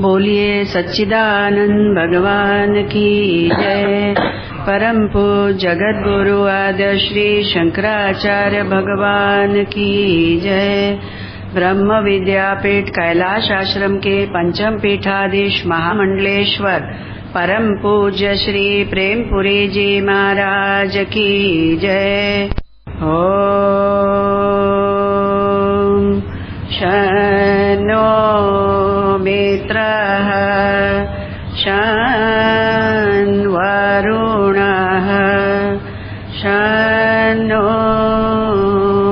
बोलिए सच्चिदानंद भगवान की जय। परम पूज्य जगद्गुरु आद्य श्री शंकराचार्य भगवान की जय। ब्रह्म विद्यापीठ कैलाश आश्रम के पंचम पीठाधीश महामंडलेश्वर परम पूज्य श्री प्रेमपुरी जी महाराज की जय। ओम शन्नो मित्रः शन्वरुणः शन्नो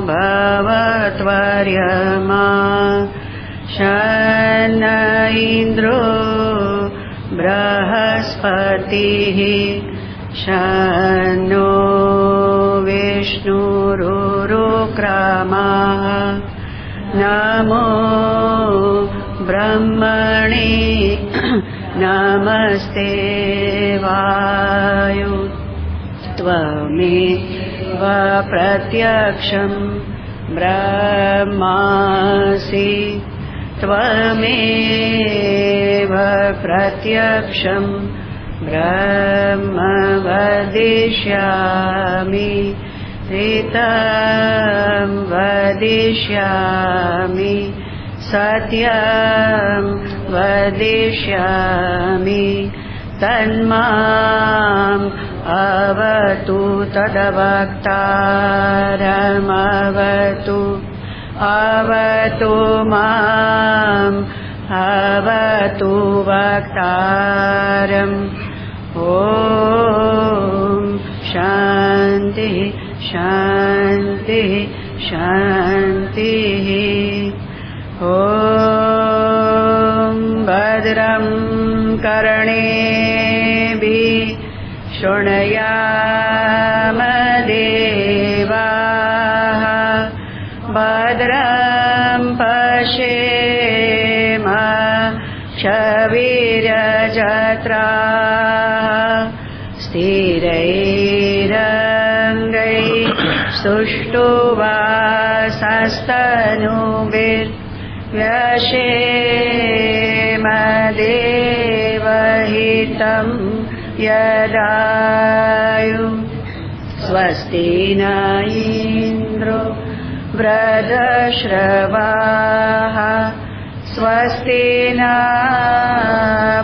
भवत्वर्यमा शन्न इन्द्रो बृहस्पतिः शन्नो विष्णुरुक्रमः नमो ब्रह्मणे नमस्ते वायु त्वमेव प्रत्यक्षं ब्रह्मासि त्वमेव प्रत्यक्षं ब्रह्म वदिष्यामि ऋतं वदिष्यामि सत्यं वदिष्यामि तन्माम् अवतु तद्वक्तारमवतु अवतु माम् अवतु वक्तारम् ॐ शान्ति शान्ति शान्तिः। ॐ भद्रं कर्णेभिः शृणुयाम देवाः भद्रं पश्येम क्षवीर्यजत्राः स्थिरैरङ्गैः सुष्ठुवासस्तनूभिर्व्यशेम देवहितं यदायु स्वस्ति न इन्द्रो वृद्धश्रवाः स्वस्ति न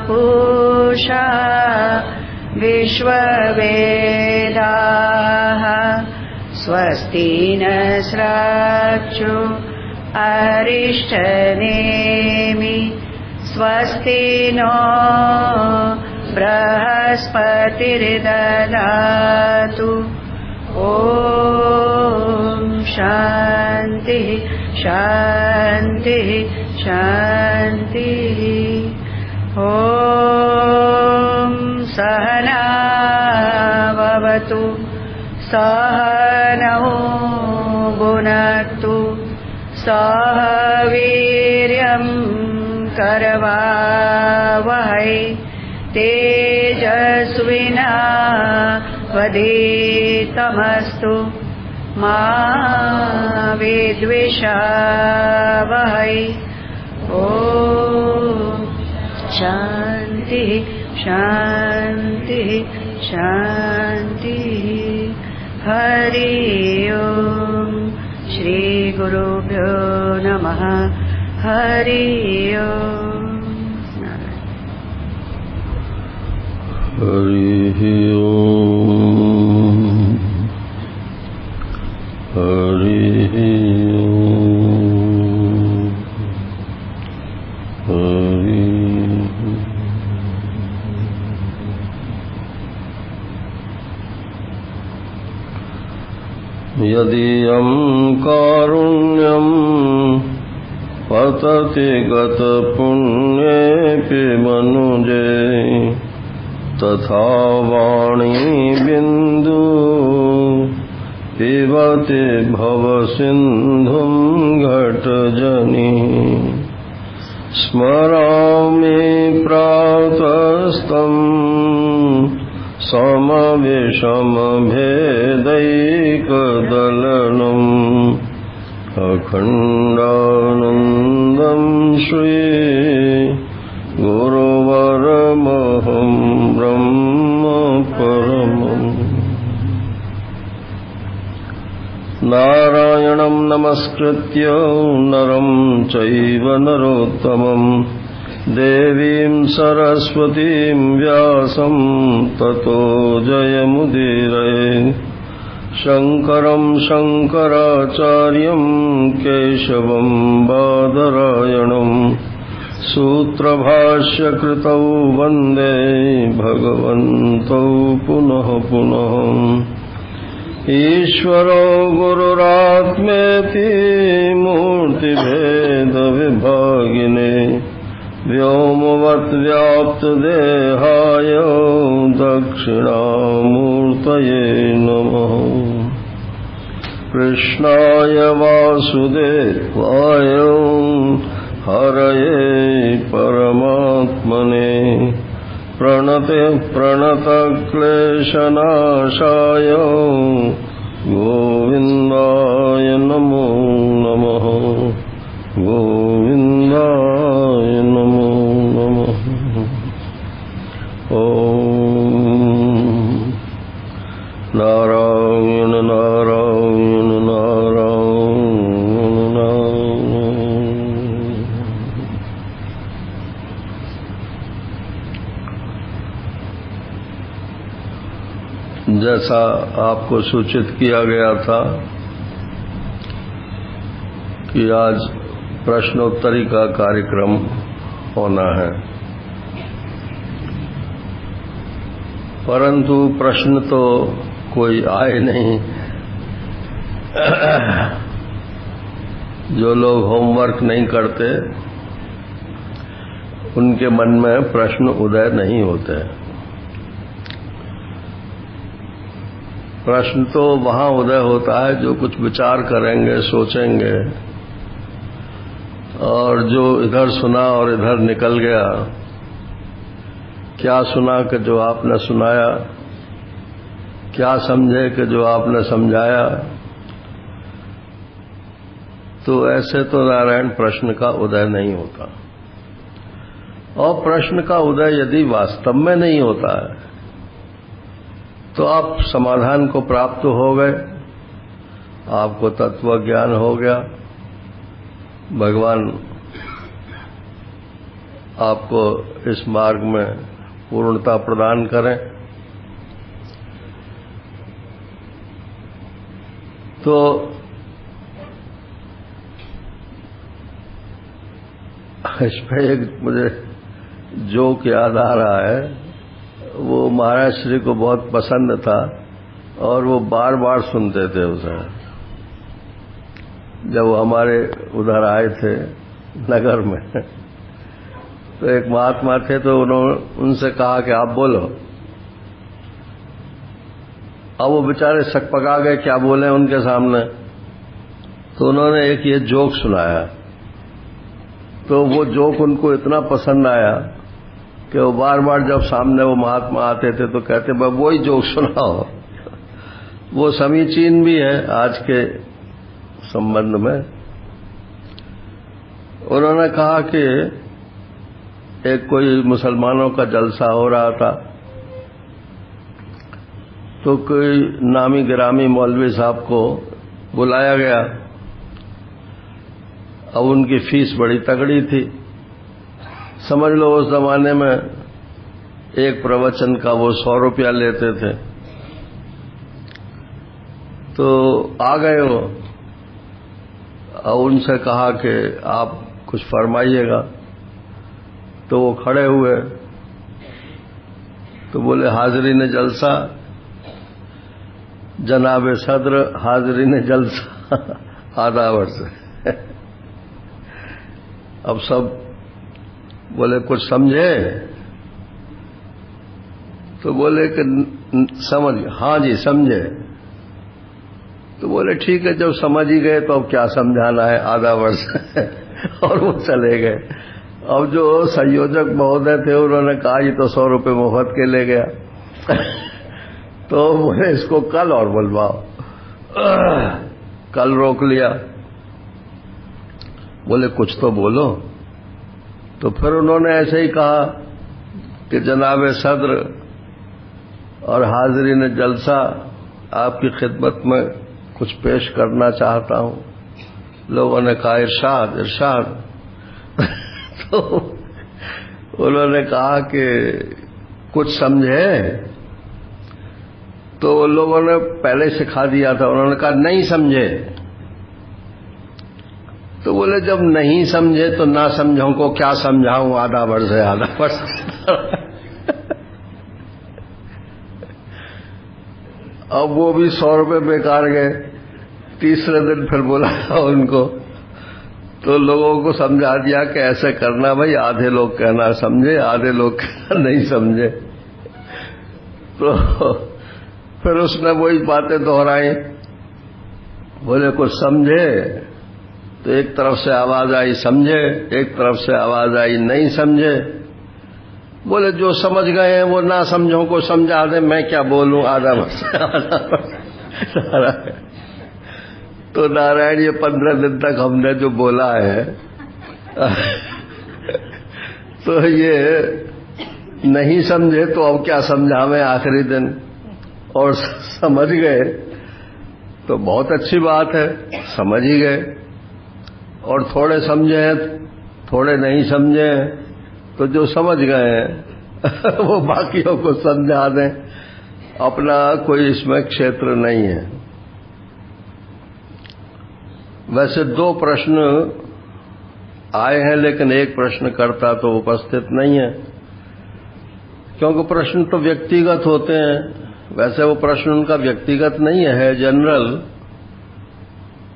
पूषा विश्ववेदाः स्वस्ति न स्राक्षो अरिष्टनेमि स्वस्ति नो बृहस्पतिर्ददातु ॐ शान्ति शान्ति शान्तिः। ॐ सहना भवतु सहनौ भुनक्तु सह वीर्यं करवावहै तेजस्विनावधीतमस्तु मा विद्विषावहै। ॐ शान्ति शान्ति शान्तिः। हरि ओम् श्री गुरुभ्यो नमः। हरि ओम्। हरि ओम् हरि ओम् हरि यदीयं कारुण्यं पतति गतपुण्येऽपि मनुजे तथा वाणी बिन्दु पिबति भवसिन्धुं घटजनि स्मरामि प्रातस्तं समविषमभेदैकदलनम् अखण्डानन्दं श्री नमस्कृत्य नरं चैव नरोत्तमं देवीं सरस्वतीं व्यासं ततो जयमुदीरये शङ्करं शङ्कराचार्यं केशवं बादरायणं सूत्रभाष्यकृतौ वन्दे भगवन्तौ पुनः पुनः ईश्वरो गुरुरात्मेति मूर्तिभेदविभागिने व्योमवद्व्याप्तदेहाय दक्षिणामूर्तये नमः कृष्णाय वासुदेवाय हरये परमात्मने प्रणतक्लेशनाशाय गोविन्दाय नमो नमः गोविन्दाय नमो नमः ॐ नारायण नारायण नारायण नारायण। जैसा आपको सूचित किया गया था कि आज प्रश्नोत्तरी का कार्यक्रम होना है, परंतु प्रश्न तो कोई आए नहीं। जो लोग होमवर्क नहीं करते उनके मन में प्रश्न उदय नहीं होते। प्रश्न तो वहां उदय होता है जो कुछ विचार करेंगे, सोचेंगे, और जो इधर सुना और इधर निकल गया, क्या सुना कि जो आपने सुनाया, क्या समझे कि जो आपने समझाया, तो ऐसे तो नारायण प्रश्न का उदय नहीं होता। और प्रश्न का उदय यदि वास्तव में नहीं होता है तो आप समाधान को प्राप्त हो गए, आपको तत्व ज्ञान हो गया, भगवान आपको इस मार्ग में पूर्णता प्रदान करें। तो इसमें एक मुझे जोक याद आ रहा है, वो महाराज श्री को बहुत पसंद था और वो बार बार सुनते थे उसे। जब वो हमारे उधर आए थे नगर में, तो एक महात्मा थे, तो उन्होंने उनसे कहा कि आप बोलो। अब वो बेचारे सकपका गए, क्या बोले उनके सामने। तो उन्होंने एक ये जोक सुनाया, तो वो जोक उनको इतना पसंद आया कि वो बार बार जब सामने वो महात्मा आते थे तो कहते भाई वही जोक सुनाओ। वो समीचीन भी है आज के संबंध में। उन्होंने कहा कि एक कोई मुसलमानों का जलसा हो रहा था, तो कोई नामी गिरामी मौलवी साहब को बुलाया गया। अब उनकी फीस बड़ी तगड़ी थी, समझ लो उस जमाने में एक प्रवचन का वो 100 रुपया लेते थे। तो आ गए वो, और उनसे कहा कि आप कुछ फरमाइएगा। तो वो खड़े हुए, तो बोले हाजरीन जलसा, जनाब सदर हाजरीन जलसा आधा वर्ष। अब सब बोले कुछ समझे? तो बोले कि समझ, हाँ जी समझे। तो बोले ठीक है, जब समझ ही गए तो अब क्या समझाना है, आधा वर्ष। और वो चले गए। अब जो संयोजक महोदय थे उन्होंने कहा ये तो 100 रुपये मुफ्त के ले गया। तो बोले इसको कल और बुलवाओ। कल रोक लिया, बोले कुछ तो बोलो। तो फिर उन्होंने ऐसे ही कहा कि जनाब सदर और हाजरीन जलसा, आपकी खिदमत में कुछ पेश करना चाहता हूं। लोगों ने कहा इरशाद इरशाद। तो उन्होंने कहा कि कुछ समझे? तो लोगों ने पहले सिखा दिया था, उन्होंने कहा नहीं समझे। तो बोले जब नहीं समझे तो ना समझों को क्या समझाऊं, आधा वर्ष है आधा वर्ष। अब वो भी 100 रुपये बेकार गए। तीसरे दिन फिर बोला उनको, तो लोगों को समझा दिया कि ऐसे करना भाई, आधे लोग कहना समझे, आधे लोग कहना नहीं समझे। तो फिर उसने वही बातें दोहराई। बोले कुछ समझे? तो एक तरफ से आवाज आई समझे, एक तरफ से आवाज आई नहीं समझे। बोले जो समझ गए हैं वो ना समझों को समझा दे, मैं क्या बोलूं, आधा वर्ष। तो नारायण ये 15 दिन तक हमने जो बोला है तो ये नहीं समझे तो अब क्या समझावें आखिरी दिन, और समझ गए तो बहुत अच्छी बात है, समझ ही गए। और थोड़े समझे हैं, थोड़े नहीं समझे हैं, तो जो समझ गए हैं वो बाकियों को समझा दें, अपना कोई इसमें क्षेत्र नहीं है। वैसे 2 प्रश्न आए हैं, लेकिन एक प्रश्नकर्ता तो उपस्थित नहीं है, क्योंकि प्रश्न तो व्यक्तिगत होते हैं। वैसे वो प्रश्न उनका व्यक्तिगत नहीं है, जनरल।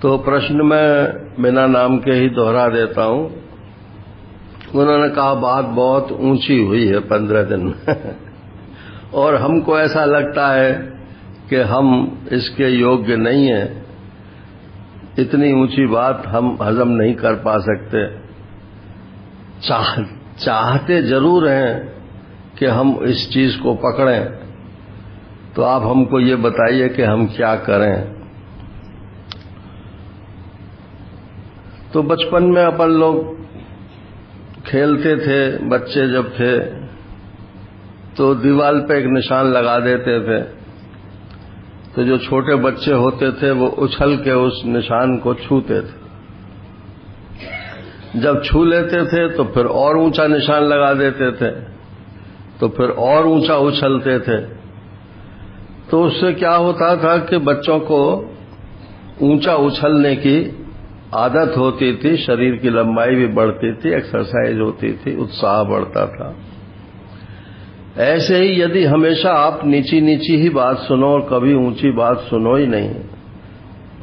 तो प्रश्न मैं बिना नाम के ही दोहरा देता हूं। उन्होंने कहा बात बहुत ऊंची हुई है 15 दिन में और हमको ऐसा लगता है कि हम इसके योग्य नहीं हैं, इतनी ऊंची बात हम हजम नहीं कर पा सकते। चाहते जरूर हैं कि हम इस चीज को पकड़ें, तो आप हमको ये बताइए कि हम क्या करें। तो बचपन में अपन लोग खेलते थे, बच्चे जब थे तो दीवार पे एक निशान लगा देते थे, तो जो छोटे बच्चे होते थे वो उछल के उस निशान को छूते थे। जब छू लेते थे तो फिर और ऊंचा निशान लगा देते थे, तो फिर और ऊंचा उछलते थे। तो उससे क्या होता था कि बच्चों को ऊंचा उछलने की आदत होती थी, शरीर की लंबाई भी बढ़ती थी, एक्सरसाइज होती थी, उत्साह बढ़ता था। ऐसे ही यदि हमेशा आप नीची नीची ही बात सुनो और कभी ऊंची बात सुनो ही नहीं,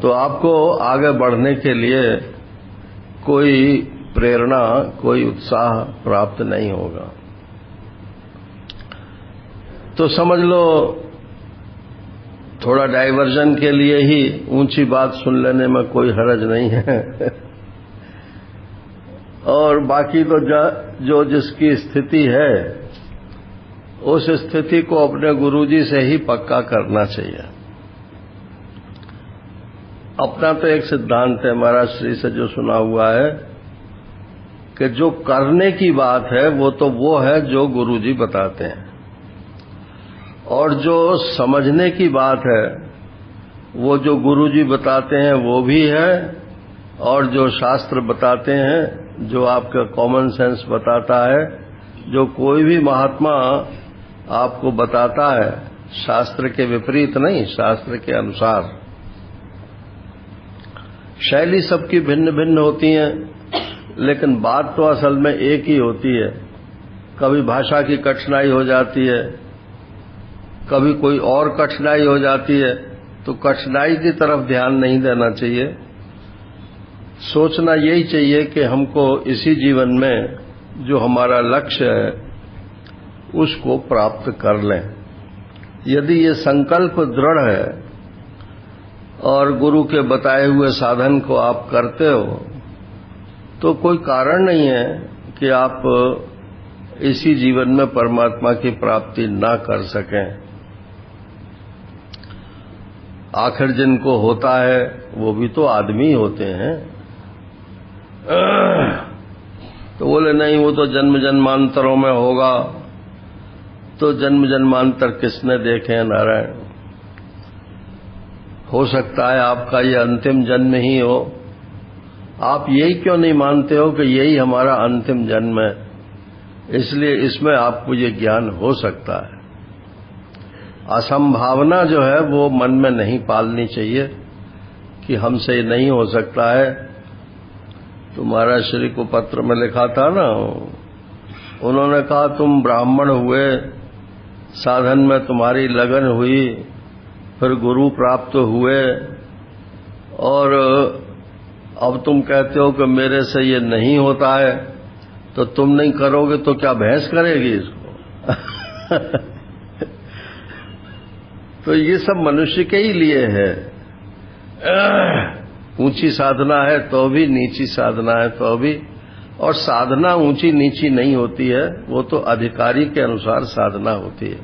तो आपको आगे बढ़ने के लिए कोई प्रेरणा, कोई उत्साह प्राप्त नहीं होगा। तो समझ लो थोड़ा डाइवर्जन के लिए ही ऊंची बात सुन लेने में कोई हर्ज नहीं है और बाकी तो जो जिसकी स्थिति है उस स्थिति को अपने गुरुजी से ही पक्का करना चाहिए। अपना तो एक सिद्धांत है महाराज श्री से जो सुना हुआ है कि जो करने की बात है वो है जो गुरुजी बताते हैं, और जो समझने की बात है वो जो गुरुजी बताते हैं वो भी है, और जो शास्त्र बताते हैं, जो आपका कॉमन सेंस बताता है, जो कोई भी महात्मा आपको बताता है, शास्त्र के विपरीत नहीं, शास्त्र के अनुसार। शैली सबकी भिन्न भिन्न होती है, लेकिन बात तो असल में एक ही होती है। कभी भाषा की कठिनाई हो जाती है, कभी कोई और कठिनाई हो जाती है, तो कठिनाई की तरफ ध्यान नहीं देना चाहिए। सोचना यही चाहिए कि हमको इसी जीवन में जो हमारा लक्ष्य है उसको प्राप्त कर लें। यदि ये संकल्प दृढ़ है और गुरु के बताए हुए साधन को आप करते हो, तो कोई कारण नहीं है कि आप इसी जीवन में परमात्मा की प्राप्ति ना कर सकें। आखिर जिनको होता है वो भी तो आदमी होते हैं। तो बोले नहीं, वो तो जन्म जन्मांतरों में होगा। तो जन्म जन्मांतर किसने देखे हैं नारायण? हो सकता है आपका ये अंतिम जन्म ही हो, आप यही क्यों नहीं मानते हो कि यही हमारा अंतिम जन्म है, इसलिए इसमें आपको ये ज्ञान हो सकता है। असंभावना जो है वो मन में नहीं पालनी चाहिए कि हमसे ये नहीं हो सकता है। तो महाराज श्री को पत्र में लिखा था ना, उन्होंने कहा तुम ब्राह्मण हुए, साधन में तुम्हारी लगन हुई, फिर गुरु प्राप्त हुए, और अब तुम कहते हो कि मेरे से ये नहीं होता है, तो तुम नहीं करोगे तो क्या भैंस करेगी इसको? तो ये सब मनुष्य के ही लिए है। ऊंची साधना है तो भी, नीची साधना है तो भी, और साधना ऊंची नीची नहीं होती है, वो तो अधिकारी के अनुसार साधना होती है।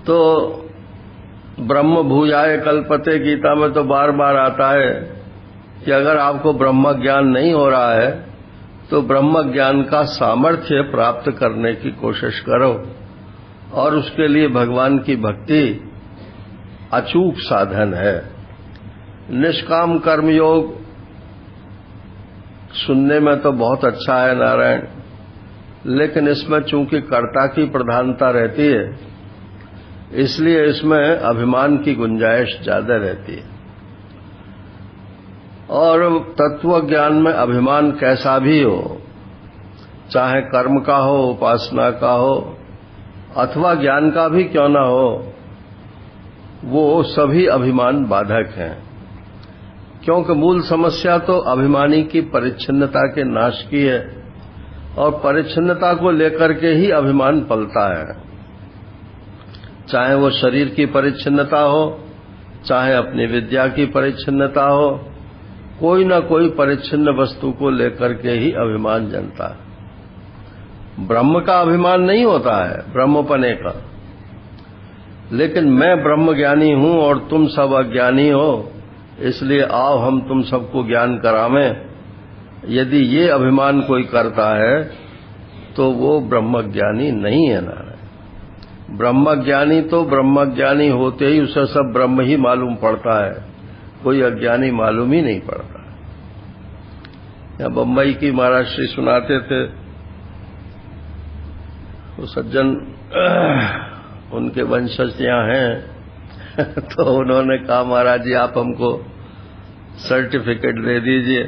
तो ब्रह्म भूयाय कल्पते गीता में तो बार बार आता है कि अगर आपको ब्रह्म ज्ञान नहीं हो रहा है तो ब्रह्म ज्ञान का सामर्थ्य प्राप्त करने की कोशिश करो, और उसके लिए भगवान की भक्ति अचूक साधन है। निष्काम कर्मयोग सुनने में तो बहुत अच्छा है नारायण, लेकिन इसमें चूंकि कर्ता की प्रधानता रहती है, इसलिए इसमें अभिमान की गुंजाइश ज्यादा रहती है। और तत्व ज्ञान में अभिमान कैसा भी हो, चाहे कर्म का हो, उपासना का हो, अथवा ज्ञान का भी क्यों ना हो, वो सभी अभिमान बाधक हैं। क्योंकि मूल समस्या तो अभिमानी की परिच्छिन्नता के नाश की है, और परिच्छिन्नता को लेकर के ही अभिमान पलता है। चाहे वो शरीर की परिच्छिन्नता हो, चाहे अपनी विद्या की परिच्छिन्नता हो, कोई न कोई परिच्छिन्न वस्तु को लेकर के ही अभिमान जनता है। ब्रह्म का अभिमान नहीं होता है, ब्रह्मपने का, लेकिन मैं ब्रह्म ज्ञानी हूं और तुम सब अज्ञानी हो, इसलिए आओ हम तुम सबको ज्ञान करावें। यदि ये अभिमान कोई करता है तो वो ब्रह्मज्ञानी नहीं है ना। ब्रह्मज्ञानी तो ब्रह्मज्ञानी होते ही उसे सब ब्रह्म ही मालूम पड़ता है, कोई अज्ञानी मालूम ही नहीं पड़ता। यहाँ बम्बई की महाराज श्री सुनाते थे, वो सज्जन उनके वंशज यहाँ हैं तो उन्होंने कहा महाराज जी आप हमको सर्टिफिकेट दे दीजिए।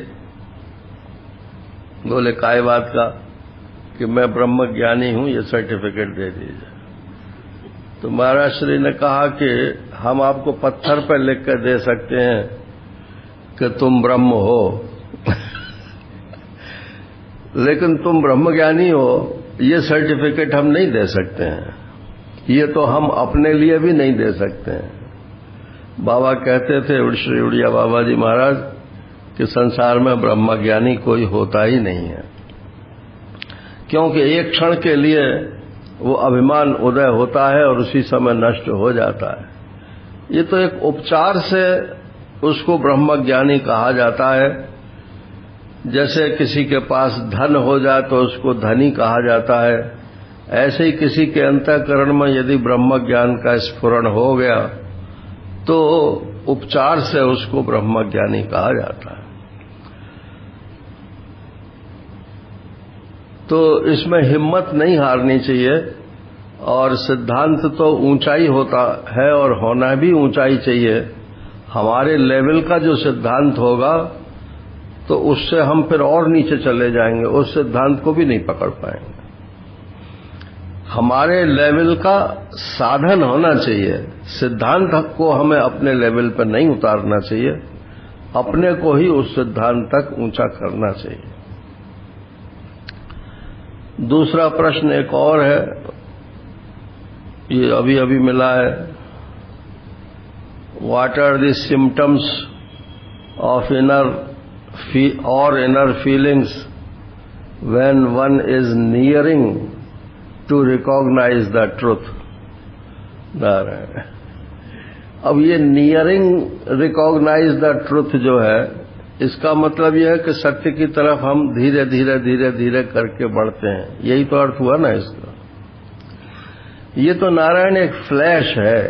बोले काय बात का? कि मैं ब्रह्म ज्ञानी हूं, ये सर्टिफिकेट दे दीजिए। तो महाराज श्री ने कहा कि हम आपको पत्थर पर लिख कर दे सकते हैं कि तुम ब्रह्म हो लेकिन तुम ब्रह्म ज्ञानी हो, ये सर्टिफिकेट हम नहीं दे सकते हैं। ये तो हम अपने लिए भी नहीं दे सकते हैं। बाबा कहते थे, श्री उड़िया बाबा जी महाराज, कि संसार में ब्रह्मज्ञानी कोई होता ही नहीं है, क्योंकि एक क्षण के लिए वो अभिमान उदय होता है और उसी समय नष्ट हो जाता है। ये तो एक उपचार से उसको ब्रह्मज्ञानी कहा जाता है। जैसे किसी के पास धन हो जाए तो उसको धनी कहा जाता है, ऐसे ही किसी के अंतःकरण में यदि ब्रह्म ज्ञान का स्फुरण हो गया तो उपचार से उसको ब्रह्मज्ञानी कहा जाता है। तो इसमें हिम्मत नहीं हारनी चाहिए, और सिद्धांत तो ऊंचाई होता है और होना भी ऊंचाई चाहिए। हमारे लेवल का जो सिद्धांत होगा तो उससे हम फिर और नीचे चले जाएंगे, उस सिद्धांत को भी नहीं पकड़ पाएंगे। हमारे लेवल का साधन होना चाहिए, सिद्धांत को हमें अपने लेवल पर नहीं उतारना चाहिए, अपने को ही उस सिद्धांत तक ऊंचा करना चाहिए। दूसरा प्रश्न एक और है, ये अभी अभी मिला है, what are the symptoms of inner feelings when one is nearing to recognise the truth. अब ये नियरिंग रिकॉग्नाइज द ट्रुथ जो है, इसका मतलब यह है कि सत्य की तरफ हम धीरे धीरे धीरे धीरे करके बढ़ते हैं, यही तो अर्थ हुआ ना इसका। ये तो नारायण एक फ्लैश है,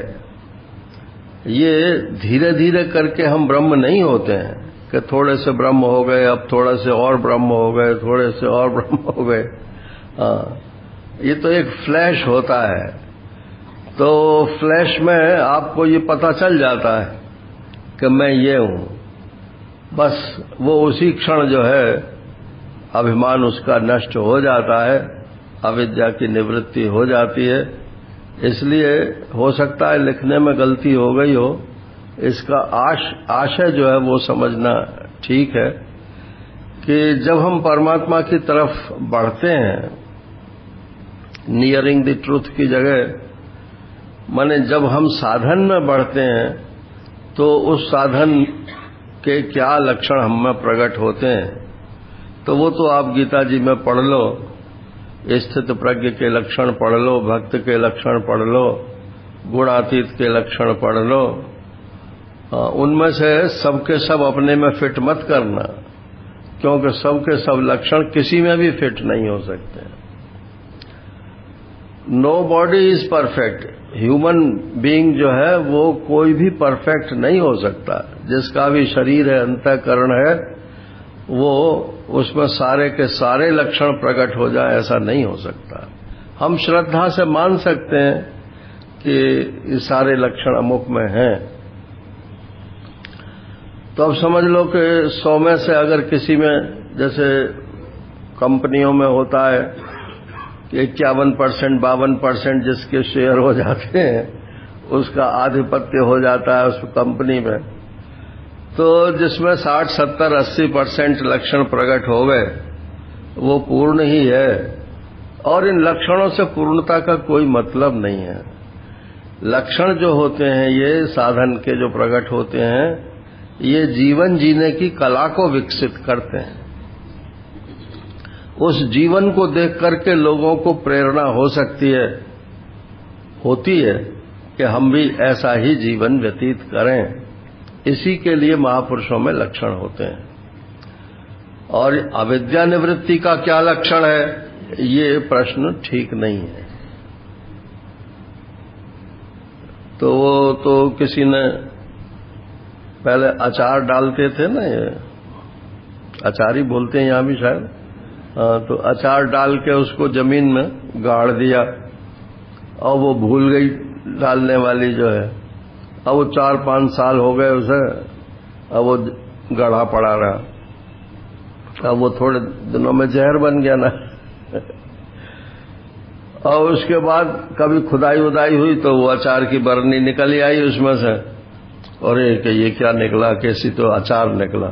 ये धीरे धीरे करके हम ब्रह्म नहीं होते हैं, कि थोड़े से ब्रह्म हो गए, अब थोड़े से और ब्रह्म हो गए, थोड़े से और ब्रह्म हो गए। ये तो एक फ्लैश होता है। तो फ्लैश में आपको ये पता चल जाता है कि मैं ये हूं। बस वो उसी क्षण जो है अभिमान उसका नष्ट हो जाता है, अविद्या की निवृत्ति हो जाती है। इसलिए हो सकता है लिखने में गलती हो गई हो, इसका आशय जो है वो समझना ठीक है कि जब हम परमात्मा की तरफ बढ़ते हैं, नियरिंग द ट्रूथ की जगह, माने जब हम साधन में बढ़ते हैं तो उस साधन के क्या लक्षण हम में प्रकट होते हैं, तो वो तो आप गीता जी में पढ़ लो, स्थित प्रज्ञ के लक्षण पढ़ लो, भक्त के लक्षण पढ़ लो, गुणातीत के लक्षण पढ़ लो। उनमें से सबके सब अपने में फिट मत करना, क्योंकि सबके सब लक्षण किसी में भी फिट नहीं हो सकते। No body is perfect. Human being जो है वो कोई भी परफेक्ट नहीं हो सकता। जिसका भी शरीर है, अंतःकरण है, वो उसमें सारे के सारे लक्षण प्रकट हो जाए, ऐसा नहीं हो सकता। हम श्रद्धा से मान सकते हैं कि ये सारे लक्षण अमुक में हैं। तो अब समझ लो कि 100 में से अगर किसी में, जैसे कंपनियों में होता है कि 51%, 52% जिसके शेयर हो जाते हैं उसका आधिपत्य हो जाता है उस कंपनी में, तो जिसमें 60, 70, 80% लक्षण प्रकट हो गए वो पूर्ण ही है। और इन लक्षणों से पूर्णता का कोई मतलब नहीं है। लक्षण जो होते हैं ये साधन के जो प्रकट होते हैं, ये जीवन जीने की कला को विकसित करते हैं। उस जीवन को देख करके लोगों को प्रेरणा हो सकती है, होती है कि हम भी ऐसा ही जीवन व्यतीत करें। इसी के लिए महापुरुषों में लक्षण होते हैं। और अविद्या निवृत्ति का क्या लक्षण है, ये प्रश्न ठीक नहीं है। तो वो तो किसी ने पहले अचार डालते थे ना, ये अचार ही बोलते हैं यहां भी शायद। तो अचार डाल के उसको जमीन में गाड़ दिया और वो भूल गई डालने वाली जो है। अब वो 4-5 साल हो गए उसे, अब वो गढ़ा पड़ा रहा। अब वो थोड़े दिनों में जहर बन गया ना। और उसके बाद कभी खुदाई उदाई हुई तो वो अचार की बरनी निकल आई उसमें से, और ये क्या निकला, कैसी तो अचार निकला।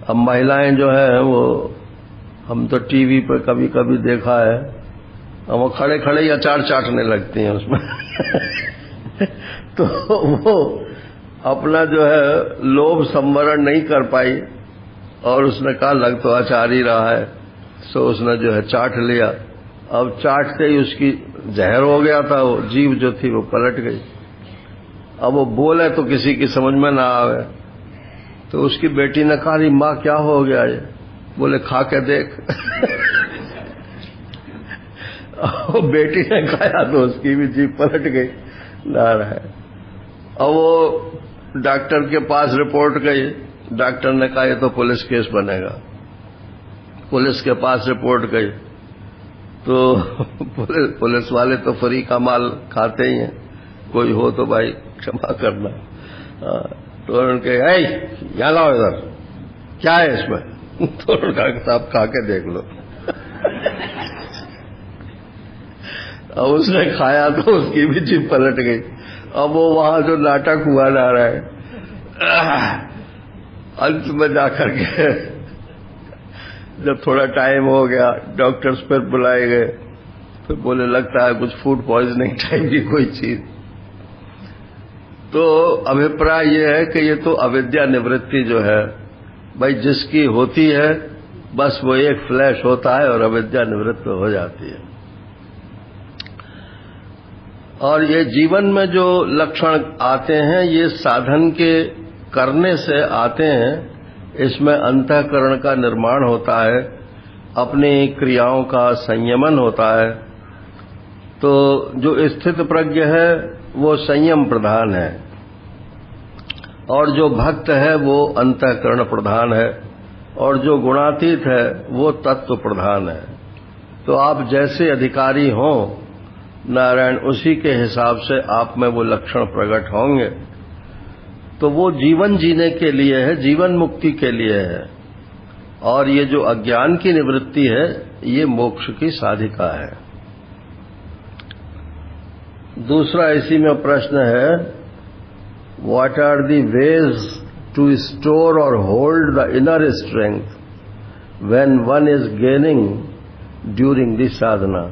अब महिलाएं जो है वो, हम तो टीवी पर कभी कभी देखा है, वो खड़े खड़े ही अचार चाटने लगती हैं उसमें। तो वो अपना जो है लोभ संवरण नहीं कर पाई और उसने कहा लग तो अचार ही रहा है, सो उसने जो है चाट लिया। अब चाटते ही उसकी जहर हो गया था, वो जीव जो थी वो पलट गई। अब वो बोले तो किसी की समझ में ना आवे, तो उसकी बेटी ने कहा अरे माँ क्या हो गया ये, बोले खा के देख। बेटी ने खाया तो उसकी भी जीभ पलट गई, ना रहा है। अब वो डॉक्टर के पास रिपोर्ट गई, डॉक्टर ने कहा ये तो पुलिस केस बनेगा। पुलिस के पास रिपोर्ट गई तो पुलिस वाले तो फ्री का माल खाते ही हैं, कोई हो तो भाई क्षमा करना। तो उनके यहाँ लाओ इधर, क्या है इसमें? तो डॉक्टर साहब खा के देख लो। अब उसने खाया तो उसकी भी जीभ पलट गई। अब वो वहां जो नाटक हुआ जा रहा है, अंत में जाकर के जब थोड़ा टाइम हो गया, डॉक्टर्स फिर बुलाए गए, फिर बोले लगता है कुछ फूड पॉइजनिंग टाइप की कोई चीज। तो अभिप्राय ये है कि ये तो अविद्या निवृत्ति जो है भाई जिसकी होती है, बस वो एक फ्लैश होता है और अविद्या निवृत्त हो जाती है। और ये जीवन में जो लक्षण आते हैं ये साधन के करने से आते हैं। इसमें अंतःकरण का निर्माण होता है, अपनी क्रियाओं का संयमन होता है। तो जो स्थित प्रज्ञ है वो संयम प्रधान है, और जो भक्त है वो अंतःकरण प्रधान है, और जो गुणातीत है वो तत्व प्रधान है। तो आप जैसे अधिकारी हों नारायण, उसी के हिसाब से आप में वो लक्षण प्रकट होंगे। तो वो जीवन जीने के लिए है, जीवन मुक्ति के लिए है, और ये जो अज्ञान की निवृत्ति है ये मोक्ष की साधिका है। दूसरा इसी में प्रश्न है, what are the ways to store और hold the inner strength when one is gaining during the sadhana.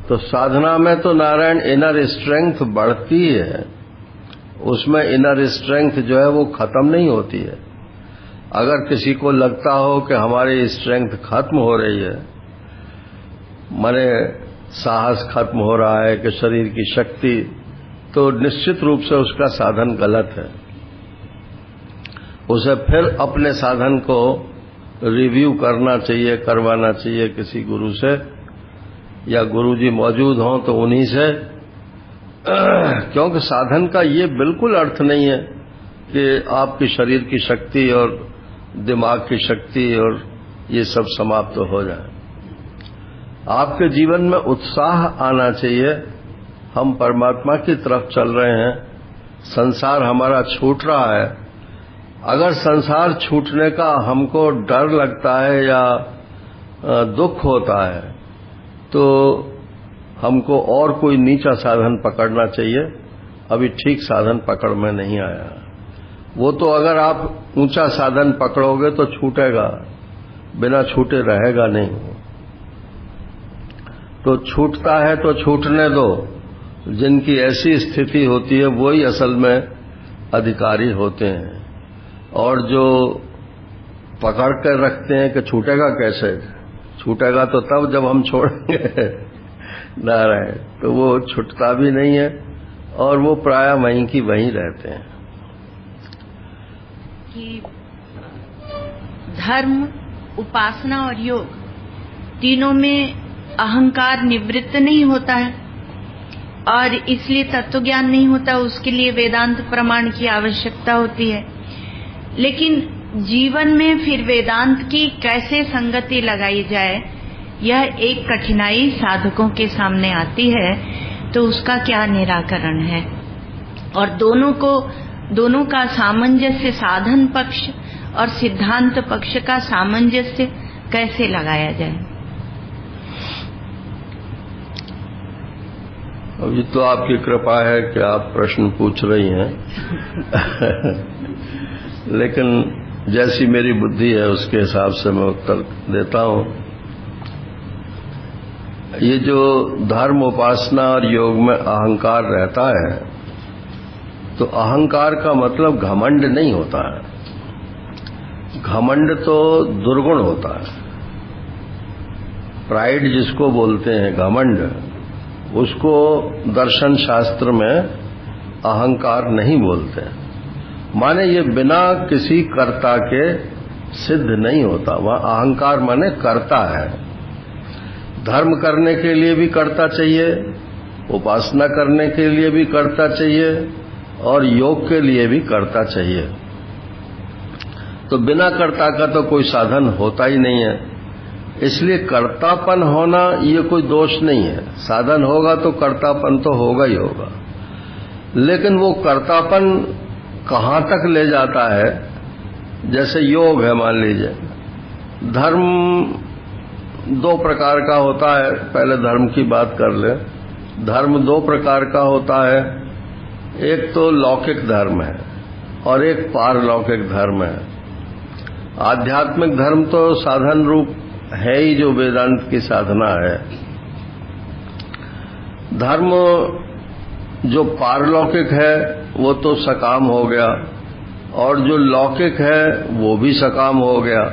तो साधना में तो नारायण इनर स्ट्रेंथ बढ़ती है, उसमें इनर स्ट्रेंथ जो है वो खत्म नहीं होती है। अगर किसी को लगता हो कि हमारी स्ट्रेंथ खत्म हो रही है, माने साहस खत्म हो रहा है कि शरीर की शक्ति, तो निश्चित रूप से उसका साधन गलत है। उसे फिर अपने साधन को रिव्यू करना चाहिए, करवाना चाहिए किसी गुरु से, या गुरुजी मौजूद हों तो उन्हीं से, क्योंकि साधन का ये बिल्कुल अर्थ नहीं है कि आपकी शरीर की शक्ति और दिमाग की शक्ति और ये सब समाप्त हो जाए। आपके जीवन में उत्साह आना चाहिए। हम परमात्मा की तरफ चल रहे हैं, संसार हमारा छूट रहा है। अगर संसार छूटने का हमको डर लगता है या दुख होता है तो हमको और कोई नीचा साधन पकड़ना चाहिए। अभी ठीक साधन पकड़ में नहीं आया। वो तो अगर आप ऊंचा साधन पकड़ोगे तो छूटेगा, बिना छूटे रहेगा नहीं। तो छूटता है तो छूटने दो। जिनकी ऐसी स्थिति होती है वही असल में अधिकारी होते हैं, और जो पकड़ कर रखते हैं कि छूटेगा कैसे, छूटेगा तो तब जब हम छोड़ेंगे नारायण, तो वो छूटता भी नहीं है और वो प्राय वहीं की वहीं रहते हैं। कि धर्म, उपासना और योग तीनों में अहंकार निवृत्त नहीं होता है और इसलिए तत्व ज्ञान नहीं होता, उसके लिए वेदांत प्रमाण की आवश्यकता होती है। लेकिन जीवन में फिर वेदांत की कैसे संगति लगाई जाए, यह एक कठिनाई साधकों के सामने आती है। तो उसका क्या निराकरण है, और दोनों का सामंजस्य, साधन पक्ष और सिद्धांत पक्ष का सामंजस्य कैसे लगाया जाए? अभी तो आपकी कृपा है कि आप प्रश्न पूछ रही हैं लेकिन जैसी मेरी बुद्धि है उसके हिसाब से मैं उत्तर देता हूं। ये जो धर्म, उपासना और योग में अहंकार रहता है, तो अहंकार का मतलब घमंड नहीं होता है। घमंड तो दुर्गुण होता है। प्राइड जिसको बोलते हैं, घमंड, उसको दर्शन शास्त्र में अहंकार नहीं बोलते। माने ये बिना किसी कर्ता के सिद्ध नहीं होता। वहां अहंकार माने कर्ता है। धर्म करने के लिए भी कर्ता चाहिए, उपासना करने के लिए भी कर्ता चाहिए और योग के लिए भी कर्ता चाहिए। तो बिना कर्ता का तो कोई साधन होता ही नहीं है। इसलिए कर्तापन होना ये कोई दोष नहीं है। साधन होगा तो कर्तापन तो होगा ही होगा। लेकिन वो कर्तापन कहां तक ले जाता है, जैसे योग है, मान लीजिए धर्म दो प्रकार का होता है। पहले धर्म की बात कर ले। धर्म दो प्रकार का होता है, एक तो लौकिक धर्म है और एक पारलौकिक धर्म है। आध्यात्मिक धर्म तो साधन रूप है ही, जो वेदांत की साधना है। धर्म जो पारलौकिक है वो तो सकाम हो गया, और जो लौकिक है वो भी सकाम हो गया।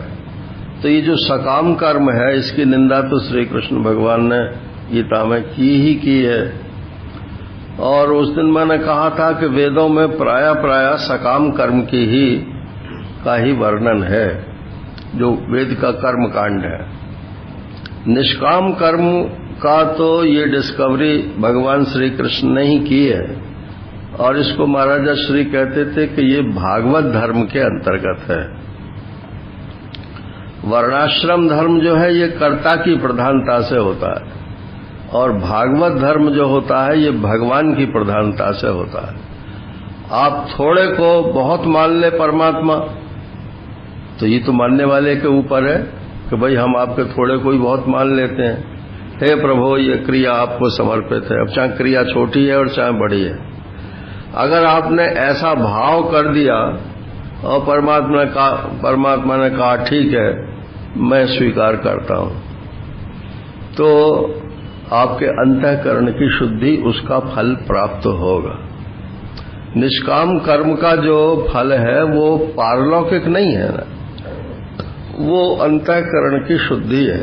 तो ये जो सकाम कर्म है, इसकी निंदा तो श्री कृष्ण भगवान ने गीता में की ही की है। और उस दिन मैंने कहा था कि वेदों में प्राय सकाम कर्म का ही वर्णन है, जो वेद का कर्म कांड है। निष्काम कर्म का तो ये डिस्कवरी भगवान श्री कृष्ण ने ही की है, और इसको महाराजा श्री कहते थे कि ये भागवत धर्म के अंतर्गत है। वर्णाश्रम धर्म जो है ये कर्ता की प्रधानता से होता है, और भागवत धर्म जो होता है ये भगवान की प्रधानता से होता है। आप थोड़े को बहुत मान ले परमात्मा, तो ये तो मानने वाले के ऊपर है कि भाई हम आपके थोड़े को ही बहुत मान लेते हैं। हे प्रभु, ये क्रिया आपको समर्पित है, अब चाहे क्रिया छोटी है और चाहे बड़ी है। अगर आपने ऐसा भाव कर दिया और परमात्मा ने कहा ठीक है मैं स्वीकार करता हूं, तो आपके अंतःकरण की शुद्धि उसका फल प्राप्त होगा। निष्काम कर्म का जो फल है वो पारलौकिक नहीं है ना, वो अंतःकरण की शुद्धि है।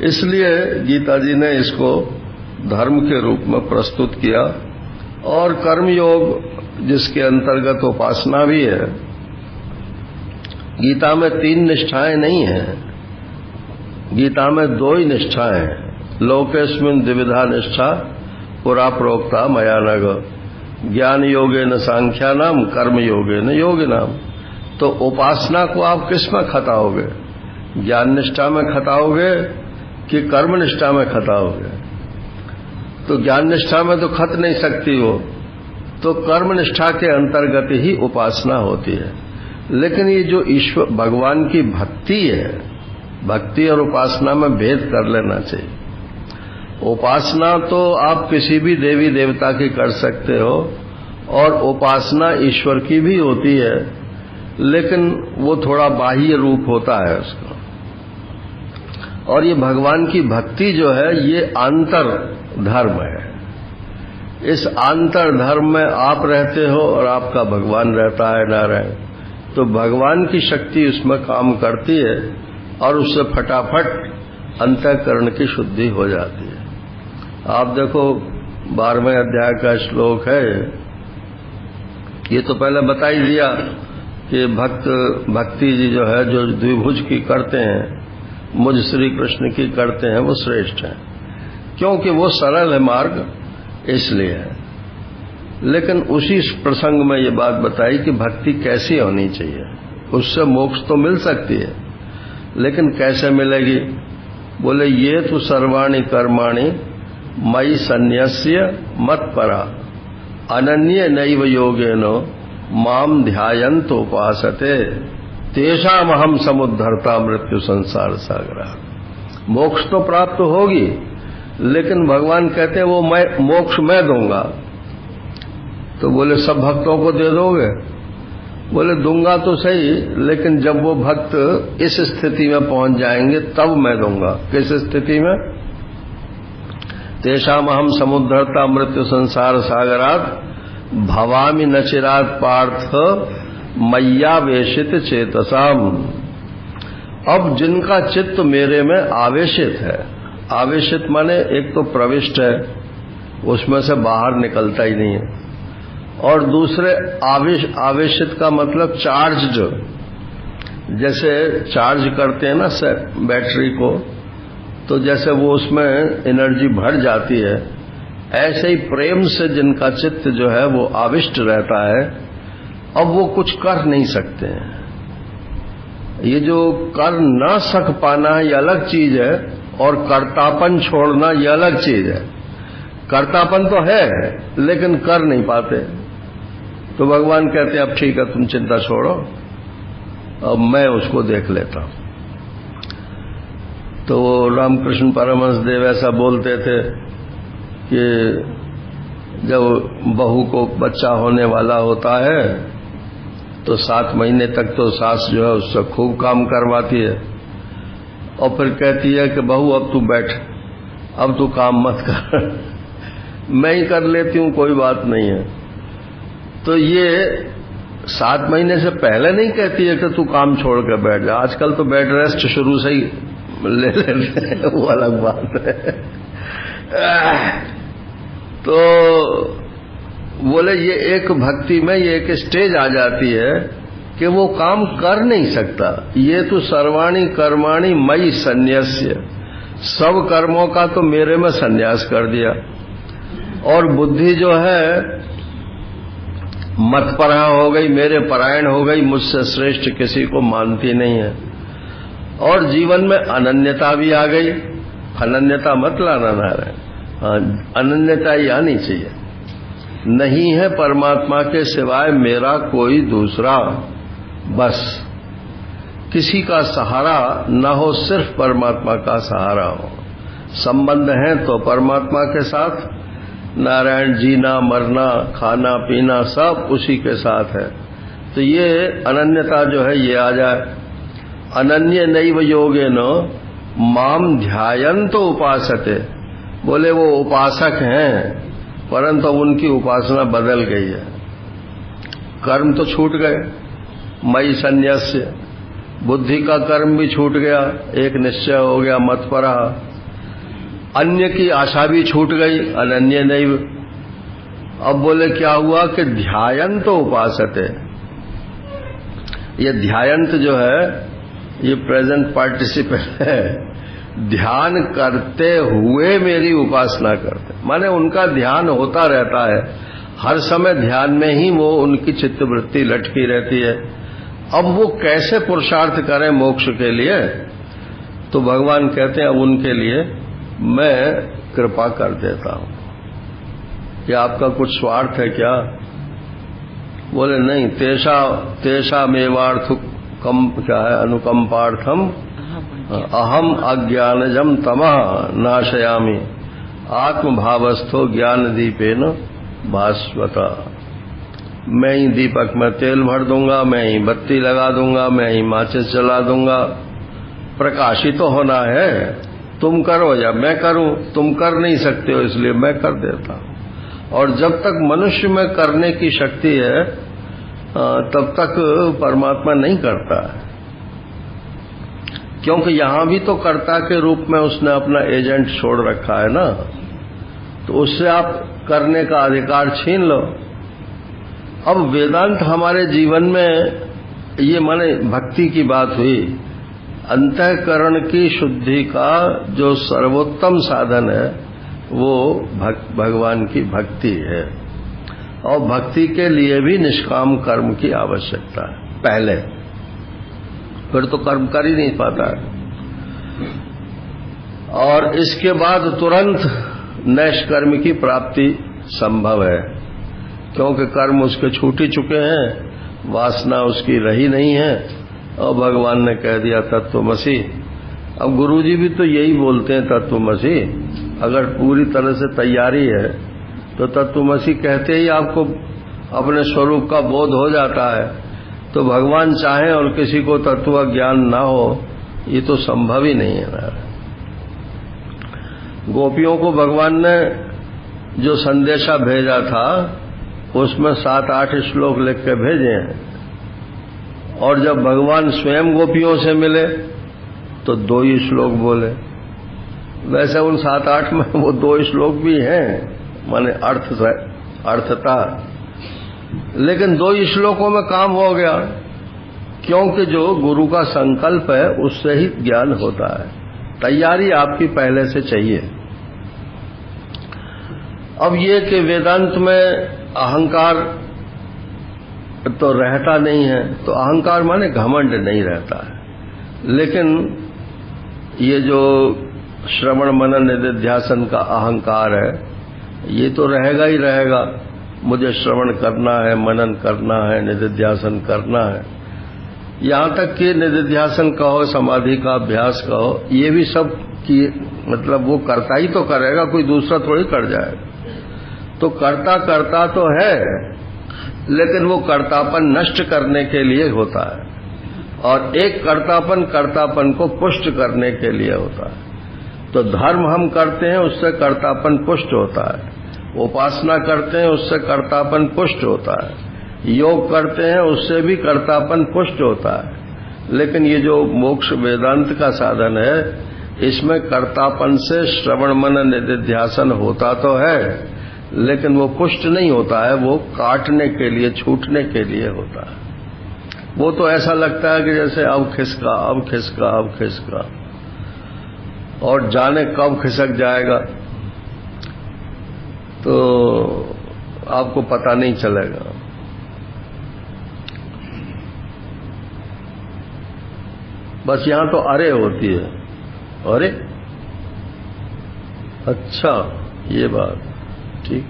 इसलिए गीता जी ने इसको धर्म के रूप में प्रस्तुत किया। और कर्मयोग जिसके अंतर्गत उपासना भी है, गीता में 3 निष्ठाएं नहीं हैं, गीता में 2 ही निष्ठाएं हैं। लोकेस्मिन् द्विविधा निष्ठा पुरा प्रोक्ता मया नघ, ज्ञान योगेन सांख्यानाम कर्म योगेन योगिनाम। तो उपासना को आप किस में खटाओगे? ज्ञान निष्ठा में खटाओगे कि कर्म निष्ठा में खटाओगे? तो ज्ञान निष्ठा में तो खट नहीं सकती हो, तो कर्म निष्ठा के अंतर्गत ही उपासना होती है। लेकिन ये जो ईश्वर भगवान की भक्ति है, भक्ति और उपासना में भेद कर लेना चाहिए। उपासना तो आप किसी भी देवी देवता की कर सकते हो, और उपासना ईश्वर की भी होती है, लेकिन वो थोड़ा बाह्य रूप होता है उसका। और ये भगवान की भक्ति जो है ये आंतर धर्म है। इस आंतर धर्म में आप रहते हो और आपका भगवान रहता है नारायण, तो भगवान की शक्ति उसमें काम करती है और उससे फटाफट अंतःकरण की शुद्धि हो जाती है। आप देखो 12वें अध्याय का श्लोक है, ये तो पहले बता ही दिया कि भक्ति जी जो है जो द्विभुज की करते हैं, मुझ श्री कृष्ण की करते हैं, वो श्रेष्ठ है, क्योंकि वो सरल है मार्ग, इसलिए है। लेकिन उसी प्रसंग में ये बात बताई कि भक्ति कैसी होनी चाहिए। उससे मोक्ष तो मिल सकती है, लेकिन कैसे मिलेगी? बोले ये तो सर्वाणि कर्माणि मयि सन्न्यस्य मत्परा अनन्य नैव योगेनो माम ध्यायन्तो उपासते तेषामहम समुद्धरता मृत्यु संसार सागरा। मोक्ष तो प्राप्त होगी, लेकिन भगवान कहते हैं वो मोक्ष मैं दूंगा। तो बोले सब भक्तों को दे दोगे? बोले दूंगा तो सही, लेकिन जब वो भक्त इस स्थिति में पहुंच जाएंगे तब मैं दूंगा। किस स्थिति में? तेषामहम समुद्धरता मृत्यु संसार सागरात भवामि न चिरात पार्थ मय्यावेशित चेतसाम। अब जिनका चित्त मेरे में आवेशित है, आवेशित माने एक तो प्रविष्ट है, उसमें से बाहर निकलता ही नहीं है, और दूसरे आवेशित का मतलब चार्ज्ड, जैसे चार्ज करते हैं ना बैटरी को, तो जैसे वो उसमें एनर्जी भर जाती है, ऐसे ही प्रेम से जिनका चित्त जो है वो आविष्ट रहता है, अब वो कुछ कर नहीं सकते हैं। ये जो कर ना सक पाना ये अलग चीज है, और कर्तापन छोड़ना ये अलग चीज है। कर्तापन तो है लेकिन कर नहीं पाते। तो भगवान कहते हैं अब ठीक है, तुम चिंता छोड़ो, अब मैं उसको देख लेता हूं। तो रामकृष्ण परमहंस देव ऐसा बोलते थे कि जब बहू को बच्चा होने वाला होता है तो 7 महीने तक तो सास जो है उससे खूब काम करवाती है, और फिर कहती है कि बहू अब तू बैठ, अब तू काम मत कर, मैं ही कर लेती हूं, कोई बात नहीं है। तो ये 7 महीने से पहले नहीं कहती है कि तू काम छोड़ कर बैठ जा। आजकल तो बेड रेस्ट शुरू से ही ले लेते हैं, वो अलग बात है। तो बोले ये एक भक्ति में ये एक स्टेज आ जाती है कि वो काम कर नहीं सकता। ये तो सर्वाणि कर्माणि मयि सन्न्यस्य, सब कर्मों का तो मेरे में संन्यास कर दिया। और बुद्धि जो है मतपरा हो गई, मेरे परायण हो गई, मुझसे श्रेष्ठ किसी को मानती नहीं है। और जीवन में अनन्यता भी आ गई। अनन्यता मत लाना नारायण, अनन्यता ही आनी चाहिए। नहीं है परमात्मा के सिवाय मेरा कोई दूसरा, बस किसी का सहारा न हो, सिर्फ परमात्मा का सहारा हो। संबंध है तो परमात्मा के साथ, नारायण जीना मरना खाना पीना सब उसी के साथ है। तो ये अनन्यता जो है ये आ जाए। अनन्य नैव योगेन माम ध्यायन्तो उपासते, बोले वो उपासक हैं परंतु उनकी उपासना बदल गई है। कर्म तो छूट गए, मई संन्यास्य, बुद्धि का कर्म भी छूट गया, एक निश्चय हो गया मतपरा। अन्य की आशा भी छूट गई, अनन्य नैव। अब बोले क्या हुआ कि ध्यायन्त उपासते। ये ध्यायन्त जो है ये प्रेजेंट पार्टिसिपल है, ध्यान करते हुए मेरी उपासना करते, माने उनका ध्यान होता रहता है, हर समय ध्यान में ही वो उनकी चित्तवृत्ति लटकी रहती है। अब वो कैसे पुरुषार्थ करें मोक्ष के लिए, तो भगवान कहते हैं अब उनके लिए मैं कृपा कर देता हूं। क्या आपका कुछ स्वार्थ है क्या? बोले नहीं, तेषा मेवार्थ कम क्या है, अनुकंपार्थम अहम अज्ञानजम तमः नाशयामि आत्मभावस्थो ज्ञान दीपेन भास्वता। मैं ही दीपक में तेल भर दूंगा, मैं ही बत्ती लगा दूंगा, मैं ही माचिस जला दूंगा। प्रकाशित तो होना है, तुम करो या मैं करूं, तुम कर नहीं सकते हो इसलिए मैं कर देता हूं। और जब तक मनुष्य में करने की शक्ति है तब तक परमात्मा नहीं करता है, क्योंकि यहां भी तो कर्ता के रूप में उसने अपना एजेंट छोड़ रखा है ना, तो उससे आप करने का अधिकार छीन लो। अब वेदांत हमारे जीवन में ये माने भक्ति की बात हुई, अंतःकरण की शुद्धि का जो सर्वोत्तम साधन है वो भगवान की भक्ति है। और भक्ति के लिए भी निष्काम कर्म की आवश्यकता है पहले, फिर तो कर्म कर ही नहीं पाता है। और इसके बाद तुरंत नैष्कर्म की प्राप्ति संभव है, क्योंकि कर्म उसके छूट ही चुके हैं, वासना उसकी रही नहीं है और भगवान ने कह दिया तत्वमसि। अब गुरुजी भी तो यही बोलते हैं तत्वमसि। अगर पूरी तरह से तैयारी है तो तत्वमसि कहते ही आपको अपने स्वरूप का बोध हो जाता है। तो भगवान चाहे और किसी को तत्व ज्ञान ना हो, ये तो संभव ही नहीं है। गोपियों को भगवान ने जो संदेशा भेजा था उसमें 7-8 श्लोक लिख के भेजे हैं, और जब भगवान स्वयं गोपियों से मिले तो 2 ही श्लोक बोले। वैसे उन 7-8 में वो 2 श्लोक भी हैं, माने अर्थता, लेकिन 2 ही श्लोकों में काम हो गया, क्योंकि जो गुरु का संकल्प है उससे ही ज्ञान होता है। तैयारी आपकी पहले से चाहिए। अब ये कि वेदांत में अहंकार तो रहता नहीं है, तो अहंकार माने घमंड नहीं रहता है, लेकिन ये जो श्रवण मनन निधिध्यासन का अहंकार है ये तो रहेगा ही रहेगा। मुझे श्रवण करना है, मनन करना है, निधिध्यासन करना है। यहां तक कि निधिध्यासन कहो, समाधि का अभ्यास कहो, ये भी सब की मतलब वो करता ही तो करेगा, कोई दूसरा थोड़ी कर जाएगा। तो करता तो है, लेकिन वो कर्तापन नष्ट करने के लिए होता है, और एक कर्तापन को पुष्ट करने के लिए होता है। तो धर्म हम करते हैं उससे कर्तापन पुष्ट होता है, उपासना करते हैं उससे कर्तापन पुष्ट होता है, योग करते हैं उससे भी कर्तापन पुष्ट होता है। लेकिन ये जो मोक्ष वेदांत का साधन है, इसमें कर्तापन से श्रवण मनन निधिध्यासन होता तो है, लेकिन वो पुष्ट नहीं होता है, वो काटने के लिए, छूटने के लिए होता है। वो तो ऐसा लगता है कि जैसे अब खिसका और जाने कब खिसक जाएगा तो आपको पता नहीं चलेगा। बस यहां तो अरे होती है। अरे अच्छा, ये बात ठीक।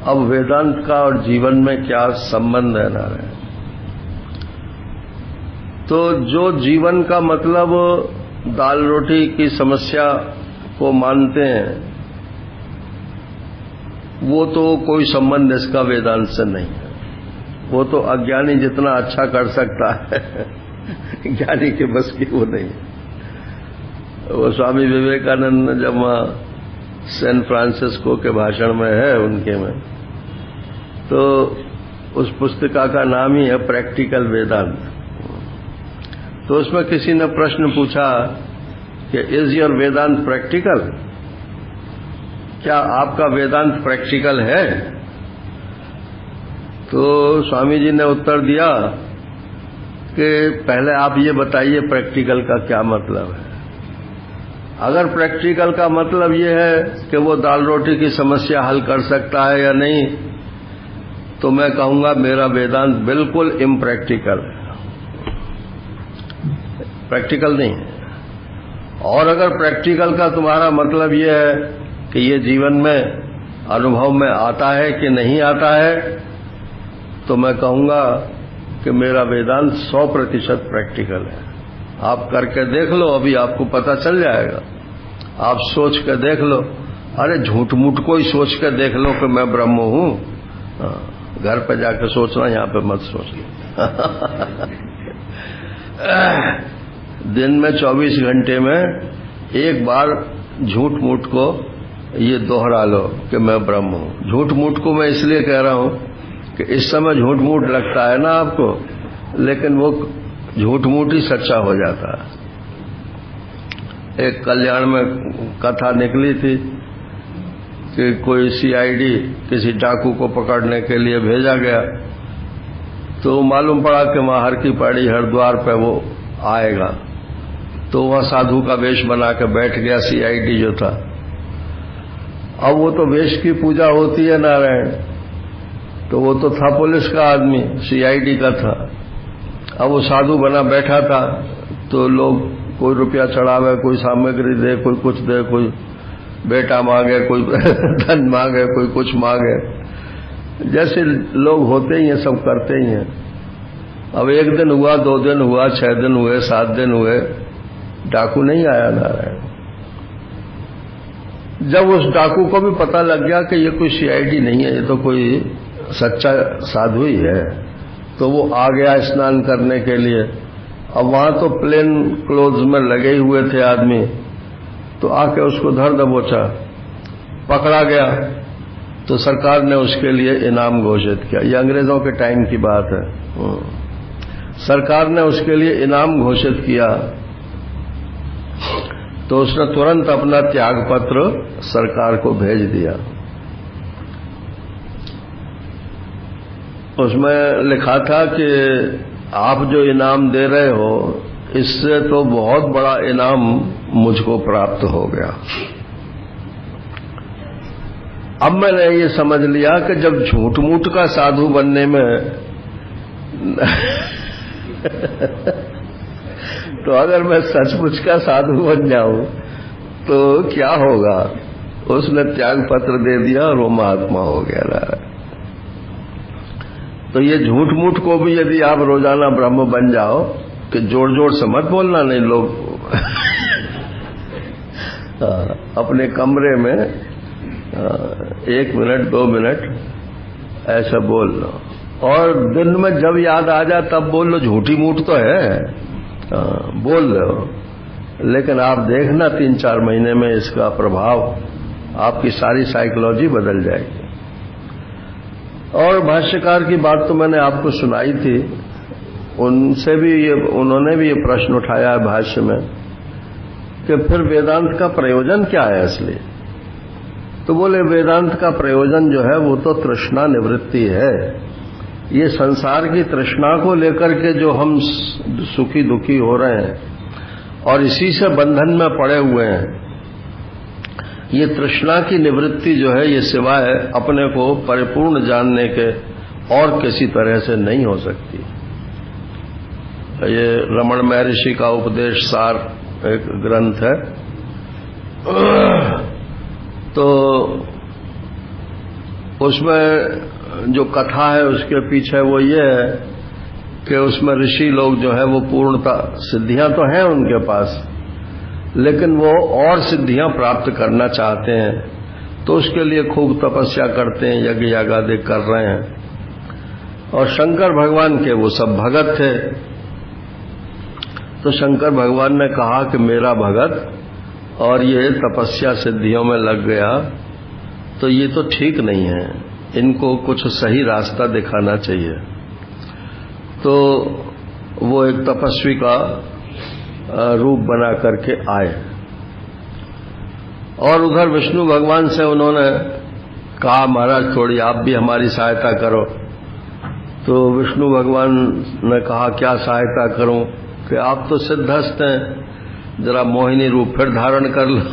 अब वेदांत का और जीवन में क्या संबंध है नारायण? तो जो जीवन का मतलब दाल रोटी की समस्या को मानते हैं, वो तो कोई संबंध इसका वेदांत से नहीं है। वो तो अज्ञानी जितना अच्छा कर सकता है ज्ञानी के बस की वो नहीं है। वो स्वामी विवेकानंद जब वहां सैन फ्रांसिस्को के भाषण में है उनके में, तो उस पुस्तिका का नाम ही है प्रैक्टिकल वेदांत। तो उसमें किसी ने प्रश्न पूछा कि इज योर वेदांत प्रैक्टिकल? क्या आपका वेदांत प्रैक्टिकल है? तो स्वामी जी ने उत्तर दिया कि पहले आप ये बताइए प्रैक्टिकल का क्या मतलब है। अगर प्रैक्टिकल का मतलब ये है कि वो दाल रोटी की समस्या हल कर सकता है या नहीं, तो मैं कहूंगा मेरा वेदांत बिल्कुल इम्प्रैक्टिकल है, प्रैक्टिकल नहीं है। और अगर प्रैक्टिकल का तुम्हारा मतलब ये है कि ये जीवन में अनुभव में आता है कि नहीं आता है, तो मैं कहूंगा कि मेरा वेदांत 100% प्रैक्टिकल है। आप करके देख लो, अभी आपको पता चल जाएगा। आप सोच कर देख लो। अरे झूठ मूठ को ही सोच कर देख लो कि मैं ब्रह्म हूं। घर पे जाकर सोचना, यहां पे मत सोचना। दिन में 24 घंटे में एक बार झूठ मूठ को ये दोहरा लो कि मैं ब्रह्म हूं। झूठ मूठ को मैं इसलिए कह रहा हूं कि इस समय झूठ मूठ लगता है ना आपको, लेकिन वो झूठ मूठ ही सच्चा हो जाता है। एक कल्याण में कथा निकली थी कि कोई सीआईडी किसी डाकू को पकड़ने के लिए भेजा गया, तो मालूम पड़ा कि वहां हर की पहाड़ी हरिद्वार पे वो आएगा। तो वहां साधु का वेश बना के बैठ गया सीआईडी जो था। अब वो तो वेश की पूजा होती है नारायण, तो वो तो था पुलिस का आदमी, सीआईडी का था। अब वो साधु बना बैठा था, तो लोग कोई रुपया चढ़ावे, कोई सामग्री दे, कोई कुछ दे, कोई बेटा मांगे, कोई धन मांगे, कोई कुछ मांगे। जैसे लोग होते ही हैं, सब करते ही हैं। अब 1 दिन हुआ, 2 दिन हुआ, 6 दिन हुए, 7 दिन हुए, डाकू नहीं आया नारायण। जब उस डाकू को भी पता लग गया कि ये कोई सीआईडी नहीं है, ये तो कोई सच्चा साधु ही है, तो वो आ गया स्नान करने के लिए। अब वहां तो प्लेन क्लोथ्स में लगे हुए थे आदमी, तो आके उसको धर दबोचा, पकड़ा गया। तो सरकार ने उसके लिए इनाम घोषित किया। ये अंग्रेजों के टाइम की बात है। सरकार ने उसके लिए इनाम घोषित किया, तो उसने तुरंत अपना त्याग पत्र सरकार को भेज दिया। उसमें लिखा था कि आप जो इनाम दे रहे हो, इससे तो बहुत बड़ा इनाम मुझको प्राप्त हो गया। अब मैंने ये समझ लिया कि जब झूठ मूठ का साधु बनने में तो अगर मैं सचमुच का साधु बन जाऊं तो क्या होगा। उसने त्याग पत्र दे दिया और वो महात्मा हो गया ना। तो ये झूठ मूठ को भी यदि आप रोजाना ब्रह्म बन जाओ, कि जोर जोर से मत बोलना, नहीं लोग अपने कमरे में 1 मिनट 2 मिनट ऐसा बोल लो, और दिन में जब याद आ जाए तब बोल लो। झूठी मूठ तो है, बोल लो, लेकिन आप देखना 3-4 महीने में इसका प्रभाव, आपकी सारी साइकोलॉजी बदल जाएगी। और भाष्यकार की बात तो मैंने आपको सुनाई थी, उनसे भी उन्होंने भी ये प्रश्न उठाया है भाष्य में कि फिर वेदांत का प्रयोजन क्या है असली। तो बोले वेदांत का प्रयोजन जो है वो तो तृष्णा निवृत्ति है। ये संसार की तृष्णा को लेकर के जो हम सुखी दुखी हो रहे हैं और इसी से बंधन में पड़े हुए हैं, ये तृष्णा की निवृत्ति जो है, ये सिवाय अपने को परिपूर्ण जानने के और किसी तरह से नहीं हो सकती। ये रमण महर्षि का उपदेश सार एक ग्रंथ है। तो उसमें जो कथा है उसके पीछे वो ये है कि उसमें ऋषि लोग जो है वो पूर्णता सिद्धियां तो हैं उनके पास, लेकिन वो और सिद्धियां प्राप्त करना चाहते हैं, तो उसके लिए खूब तपस्या करते हैं, यज्ञ यागादि कर रहे हैं। और शंकर भगवान के वो सब भगत थे। तो शंकर भगवान ने कहा कि मेरा भगत और ये तपस्या सिद्धियों में लग गया, तो ये तो ठीक नहीं है, इनको कुछ सही रास्ता दिखाना चाहिए। तो वो एक तपस्वी का रूप बना करके आए और उधर विष्णु भगवान से उन्होंने कहा, महाराज थोड़ी आप भी हमारी सहायता करो। तो विष्णु भगवान ने कहा, क्या सहायता करूं, कि आप तो सिद्धहस्त हैं, जरा मोहिनी रूप फिर धारण कर लो।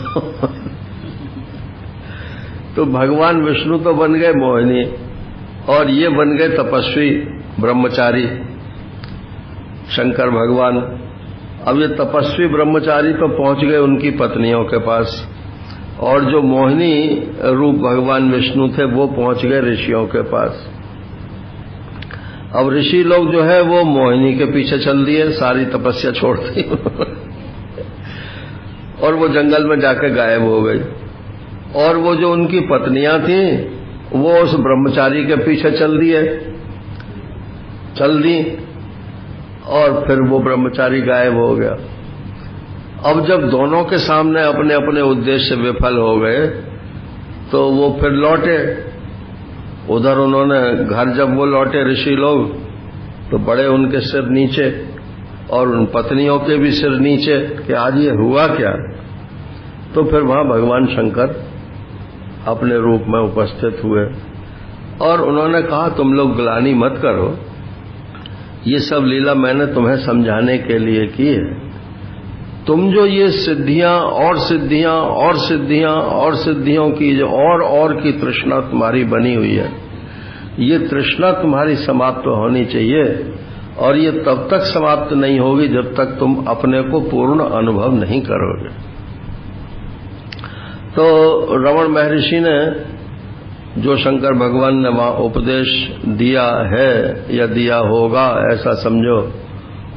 तो भगवान विष्णु तो बन गए मोहिनी और ये बन गए तपस्वी ब्रह्मचारी शंकर भगवान। अब ये तपस्वी ब्रह्मचारी तो पहुंच गए उनकी पत्नियों के पास, और जो मोहिनी रूप भगवान विष्णु थे वो पहुंच गए ऋषियों के पास। अब ऋषि लोग जो है वो मोहिनी के पीछे चल दिए, सारी तपस्या छोड़ दी और वो जंगल में जाके गायब हो गई। और वो जो उनकी पत्नियां थी वो उस ब्रह्मचारी के पीछे चल दी और फिर वो ब्रह्मचारी गायब हो गया। अब जब दोनों के सामने अपने अपने उद्देश्य विफल हो गए तो वो फिर लौटे उधर। उन्होंने घर जब वो लौटे ऋषि लोग तो बड़े उनके सिर नीचे और उन पत्नियों के भी सिर नीचे कि आज ये हुआ क्या। तो फिर वहां भगवान शंकर अपने रूप में उपस्थित हुए और उन्होंने कहा, तुम लोग ग्लानि मत करो, ये सब लीला मैंने तुम्हें समझाने के लिए की है। तुम जो ये सिद्धियां और सिद्धियां और सिद्धियां और सिद्धियों की जो और की तृष्णा तुम्हारी बनी हुई है, ये तृष्णा तुम्हारी समाप्त होनी चाहिए। और ये तब तक समाप्त नहीं होगी जब तक तुम अपने को पूर्ण अनुभव नहीं करोगे। तो रमण महर्षि ने जो शंकर भगवान ने वहां उपदेश दिया है या दिया होगा ऐसा समझो,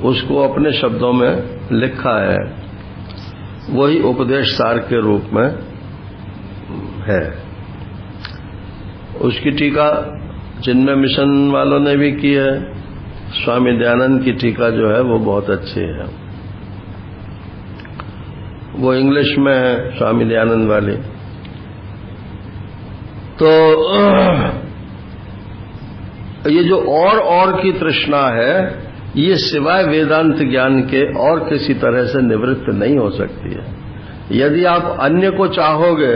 उसको अपने शब्दों में लिखा है, वही उपदेश सार के रूप में है। उसकी टीका चिन्मय मिशन वालों ने भी की है। स्वामी दयानंद की टीका जो है वो बहुत अच्छी है, वो इंग्लिश में है स्वामी दयानंद वाली। तो ये जो और की तृष्णा है, ये सिवाय वेदांत ज्ञान के और किसी तरह से निवृत्त नहीं हो सकती है। यदि आप अन्य को चाहोगे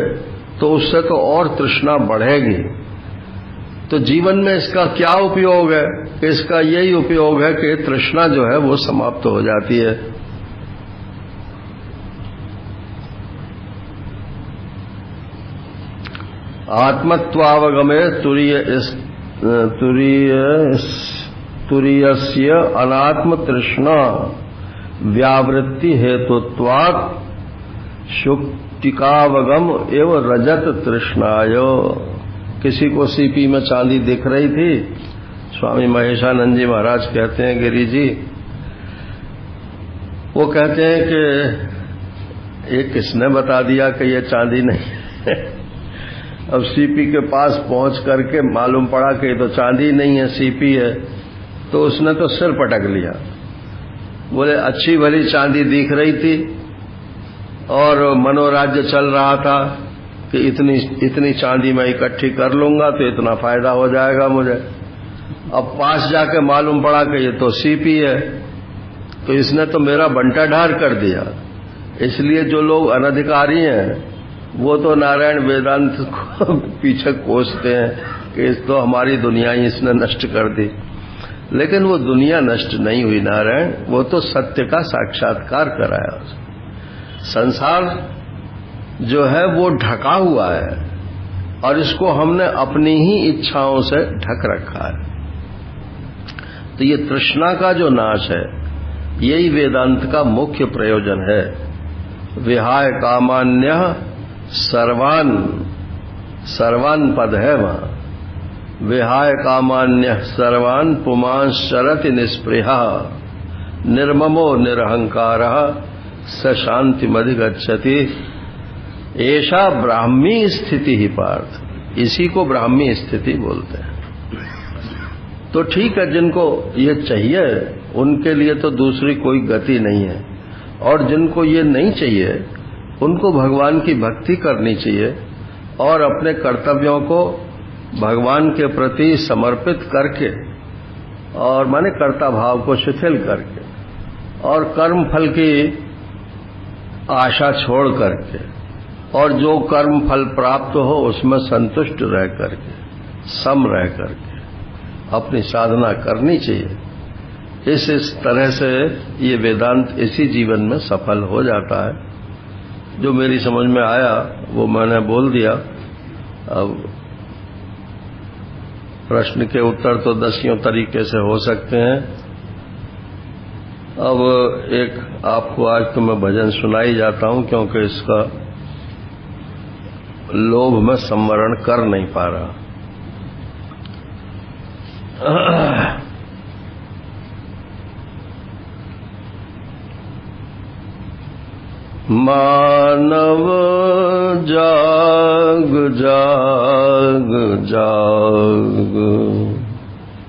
तो उससे तो और तृष्णा बढ़ेगी। तो जीवन में इसका क्या उपयोग है? इसका यही उपयोग है कि तृष्णा जो है वो समाप्त हो जाती है। आत्मत्वावगमे तुरीयस्य अनात्म तृष्णा व्यावृत्ति हेतुत्वात् शुक्तिकावगम एवं रजत तृष्णायो। किसी को सीपी में चांदी दिख रही थी, स्वामी महेशानंद जी महाराज कहते हैं, गिरी जी वो कहते हैं कि ये किसने बता दिया कि ये चांदी नहीं है। अब सीपी के पास पहुंच करके मालूम पड़ा कि ये तो चांदी नहीं है, सीपी है, तो उसने तो सिर पटक लिया। बोले अच्छी भली चांदी दिख रही थी और मनोराज्य चल रहा था कि इतनी चांदी मैं इकट्ठी कर लूंगा तो इतना फायदा हो जाएगा मुझे। अब पास जाके मालूम पड़ा कि ये तो सीपी है, तो इसने तो मेरा बंटा ढार कर दिया। इसलिए जो लोग अनधिकारी हैं वो तो नारायण वेदांत को पीछे कोसते हैं कि इस तो हमारी दुनिया ही इसने नष्ट कर दी। लेकिन वो दुनिया नष्ट नहीं हुई नारायण, वो तो सत्य का साक्षात्कार कराया। संसार जो है वो ढका हुआ है और इसको हमने अपनी ही इच्छाओं से ढक रखा है। तो ये तृष्णा का जो नाश है यही वेदांत का मुख्य प्रयोजन है। विहाय कामान्य सर्वान, सर्वान पद है वहां। विहाय कामान्य सर्वान पुमांस शरति निस्पृहा निर्ममो निरहंकारः स शांतिमधिगच्छति। ऐसा ब्राह्मी स्थिति ही पार्थ, इसी को ब्राह्मी स्थिति बोलते हैं। तो ठीक है, जिनको ये चाहिए उनके लिए तो दूसरी कोई गति नहीं है, और जिनको ये नहीं चाहिए उनको भगवान की भक्ति करनी चाहिए और अपने कर्तव्यों को भगवान के प्रति समर्पित करके, और माने कर्ता भाव को शिथिल करके, और कर्म फल की आशा छोड़ करके, और जो कर्म फल प्राप्त हो उसमें संतुष्ट रह करके, सम रह करके अपनी साधना करनी चाहिए। इस तरह से ये वेदांत इसी जीवन में सफल हो जाता है। जो मेरी समझ में आया वो मैंने बोल दिया। अब प्रश्न के उत्तर तो दसियों तरीके से हो सकते हैं। अब एक आपको आज तो मैं भजन सुनाई जाता हूं, क्योंकि इसका लोभ में संवरण कर नहीं पा रहा। मानव जाग जाग जाग,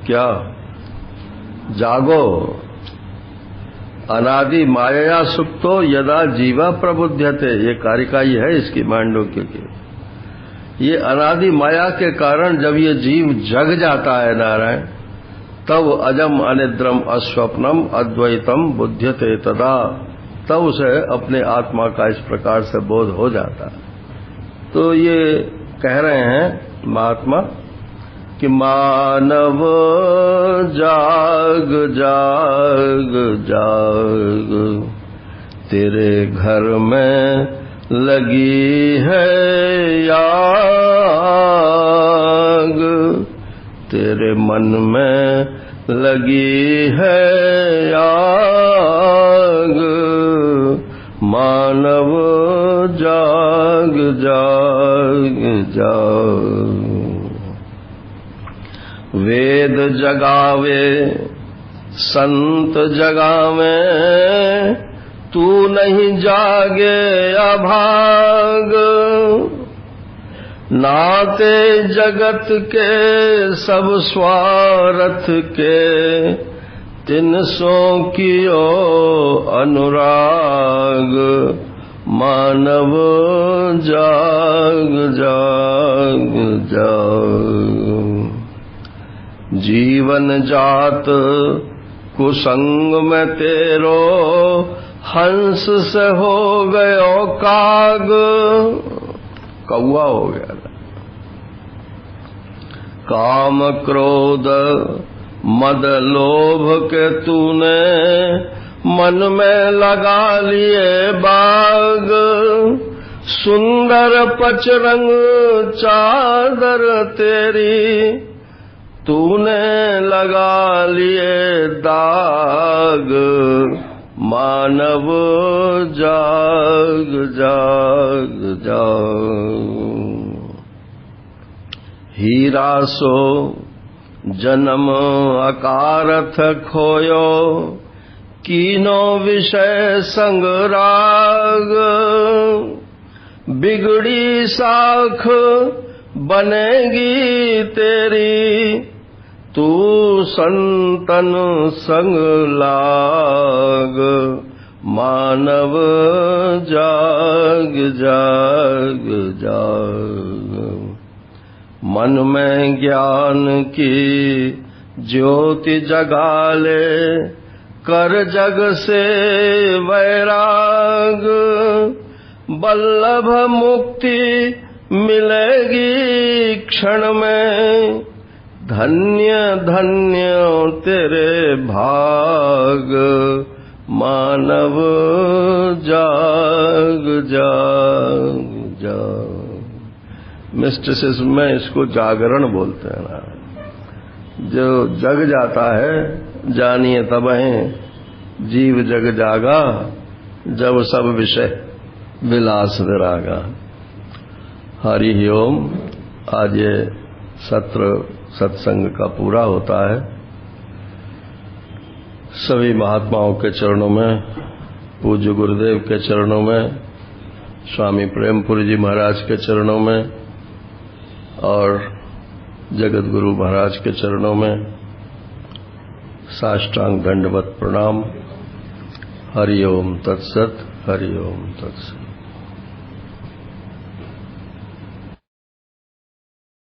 क्या जागो, अनादि माया सुप्तो यदा जीवा प्रबुध्यते। ये कारिका ही है इसकी, मांडुक्य की। ये अनादि माया के कारण जब ये जीव जग जाता है नारायण, तब अजम अनिद्रम अस्वप्नम अद्वैतम बुध्यते तदा, तब उसे अपने आत्मा का इस प्रकार से बोध हो जाता है। तो ये कह रहे हैं महात्मा कि मानव जाग जाग जाग, तेरे घर में लगी है आग, तेरे मन में लगी है आग, मानव जाग जाग जाग। वेद जगावे संत जगावे, तू नहीं जागे अभाग। नाते जगत के सब स्वार्थ के, तिन सो कियो अनुराग, मानव जाग जाग जाग। जीवन जात कुसंग में तेरो, हंस से हो गयो काग, कौआ हो गया। काम क्रोध मद लोभ के तूने, मन में लगा लिए बाग। सुंदर पचरंग चादर तेरी, तूने लगा लिए दाग, मानव जाग जाग जाग। हीरा सो जन्म अकारथ खोयो, कीनो विषय संग राग। बिगड़ी साख बनेगी तेरी, तू संतन संग लाग, मानव जाग जाग जाग। मन में ज्ञान की ज्योति जगा ले, कर जग से वैराग। बल्लभ मुक्ति मिलेगी क्षण में, धन्य धन्य तेरे भाग, मानव जाग जाग जाग। मिस्टिसिज्म में इसको जागरण बोलते हैं ना। जो जग जाता है जानिए तबहें, जीव जग जागा, जब सब विषय विलास विरागा। हरि ओम। आज ये सत्र सत्संग का पूरा होता है। सभी महात्माओं के चरणों में, पूज्य गुरुदेव के चरणों में, स्वामी प्रेमपुरी जी महाराज के चरणों में और जगत गुरु महाराज के चरणों में साष्टांग दंडवत प्रणाम। हरि ओम तत्सत। हरि ओम तत्सत।